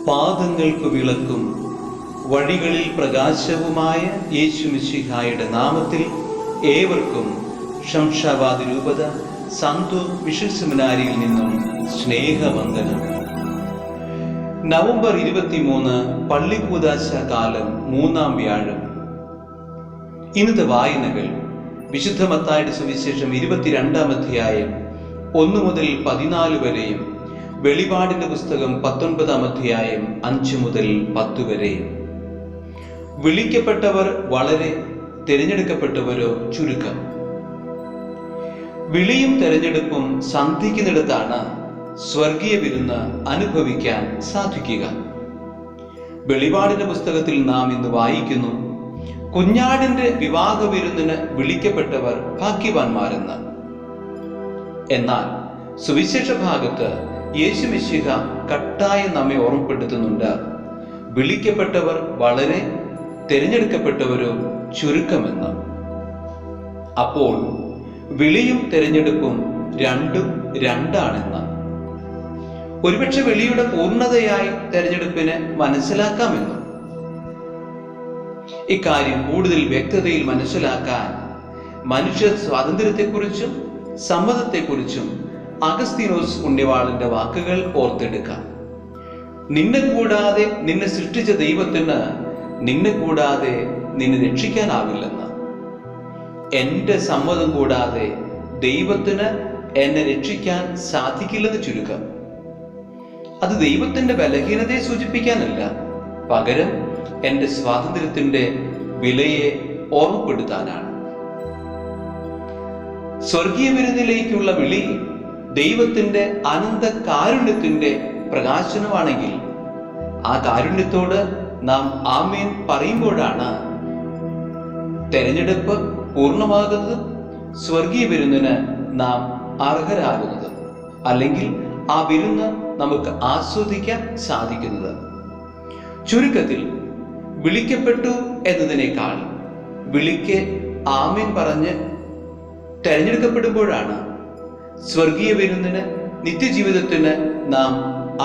പാദങ്ങൾക്ക് വിളക്കും വഴികളിൽ പ്രകാശവുമായ യേശു മിശിഹായുടെ നാമത്തിൽ ഏവർക്കും ശംഷാബാദ് രൂപത സന്തൂർ മിഷൻ സെമിനാരിയിൽ നിന്നും സ്നേഹവന്ദനം. നവംബർ 23 പള്ളിക്കൂദാശ കാലം 3-ാം വ്യാഴം. ഇന്നത്തെ വായനകൾ വിശുദ്ധ മത്തായിയുടെ സുവിശേഷം 22-ാം അധ്യായം 1 മുതൽ 14 വരെയും വെളിപാടിന്റെ പുസ്തകം 19-ാം അധ്യായം 5 മുതൽ 10 വരെയും. വിളിക്കപ്പെട്ടവർ വളരെ, തിരഞ്ഞെടുക്കപ്പെട്ടവരോ ചുരുക്കം. വിളിയും തെരഞ്ഞെടുപ്പും സന്ധിക്കുന്നിടത്താണ് സ്വർഗീയ വിരുന്ന് അനുഭവിക്കാൻ സാധിക്കുക. വെളിപാടിന്റെ പുസ്തകത്തിൽ നാം ഇന്ന് വായിക്കുന്നു, കുഞ്ഞാടിന്റെ വിവാഹ വിരുന്നിന് വിളിക്കപ്പെട്ടവർ ഭാഗ്യവാന്മാരെന്ന്. എന്നാൽ സുവിശേഷ ഭാഗത്ത് യേശു മിശിഹ കട്ടായം നമ്മെ ഓർമ്മപ്പെടുത്തുന്നുണ്ട്, വിളിക്കപ്പെട്ടവർ വളരെ, തിരഞ്ഞെടുക്കപ്പെട്ടവരോ ചുരുക്കമെന്ന്. അപ്പോൾ വിളിയും തിരഞ്ഞെടുപ്പും രണ്ടും രണ്ടാണെന്ന്. ഒരുപക്ഷെ വിളിയുടെ പൂർണ്ണതയായി തിരഞ്ഞെടുപ്പിനെ മനസ്സിലാക്കാമെന്നും. ഇക്കാര്യം കൂടുതൽ വ്യക്തതയിൽ മനസ്സിലാക്കാൻ മനുഷ്യ സ്വാതന്ത്ര്യത്തെക്കുറിച്ചും സമ്മതത്തെക്കുറിച്ചും അഗസ്തീനോസ് പുണ്യവാളന്റെ വാക്കുകൾ ഓർത്തെടുക്കാം. നിന്നെ കൂടാതെ നിന്നെ സൃഷ്ടിച്ച ദൈവത്തിന് നിന്നെ കൂടാതെ നിന്നെ രക്ഷിക്കാനാവില്ലെന്ന്. എന്റെ സമ്മതം കൂടാതെ ദൈവത്തിന് എന്നെ രക്ഷിക്കാൻ സാധിക്കില്ലെന്ന് ചുരുക്കം. അത് ദൈവത്തിന്റെ ബലഹീനതയെ സൂചിപ്പിക്കാനല്ല, പകരം എന്റെ സ്വാതന്ത്ര്യത്തിന്റെ വിലയെ ഓർമ്മപ്പെടുത്താനാണ്. സ്വർഗീയ വിരുന്നിലേക്കുള്ള വിളി ദൈവത്തിന്റെ അനന്ത കാരുണ്യത്തിന്റെ പ്രകാശനമാണെങ്കിൽ ആ കാരുണ്യത്തോട് നാം ആമേൻ പറയുമ്പോഴാണ് തെരഞ്ഞെടുപ്പ് പൂർണ്ണമാകുന്നത്, സ്വർഗീയ വിരുന്നിന് നാം അർഹരാകുന്നത്, അല്ലെങ്കിൽ ആ വിരുന്ന് നമുക്ക് ആസ്വദിക്കാൻ സാധിക്കുന്നത്. ചുരുക്കത്തിൽ, വിളിക്കപ്പെട്ടു എന്നതിനേക്കാൾ വിളിക്ക് ആമേൻ പറഞ്ഞ് തെരഞ്ഞെടുക്കപ്പെടുമ്പോഴാണ് സ്വർഗീയ വിരുന്നിന്, നിത്യജീവിതത്തിന് നാം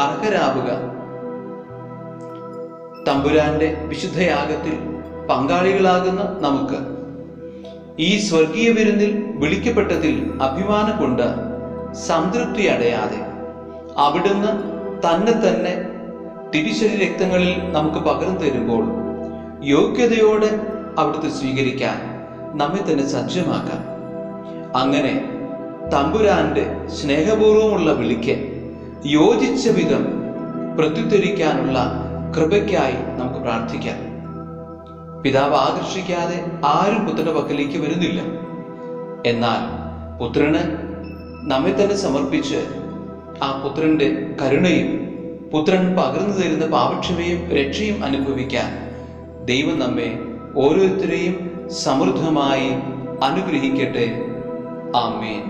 അർഹരാവുക. തമ്പുരാന്റെ വിശുദ്ധയാഗത്തിൽ പങ്കാളികളാകുന്ന നമുക്ക് ഈ സ്വർഗീയ വിരുന്നിൽ വിളിക്കപ്പെട്ടതിൽ അഭിമാനം കൊണ്ട് സംതൃപ്തി അടയാതെ അവിടുന്ന് തന്നെ തിരുശരീര രക്തങ്ങളിൽ നമുക്ക് പകർന്നു തരുമ്പോൾ യോഗ്യതയോടെ അവിടുത്തെ സ്വീകരിക്കാൻ നമ്മെ തന്നെ സജ്ജമാക്കാം. അങ്ങനെ തമ്പുരാന്റെ സ്നേഹപൂർവമുള്ള വിളിക്ക് യോജിച്ച വിധം പ്രത്യുത്തരിക്കാനുള്ള കൃപയ്ക്കായി നമുക്ക് പ്രാർത്ഥിക്കാം. പിതാവ് ആകർഷിക്കാതെ ആരും പുത്രന്റെ പക്കലേക്ക് വരുന്നില്ല. എന്നാൽ പുത്രന് നമ്മെ തന്നെ സമർപ്പിച്ച് ആ പുത്രന്റെ കരുണയും പുത്രൻ പകർന്നു തരുന്ന പാപക്ഷമയും രക്ഷയും അനുഭവിക്കാൻ ദൈവം നമ്മെ ഓരോരുത്തരെയും സമൃദ്ധമായി അനുഗ്രഹിക്കട്ടെ. ആമേൻ.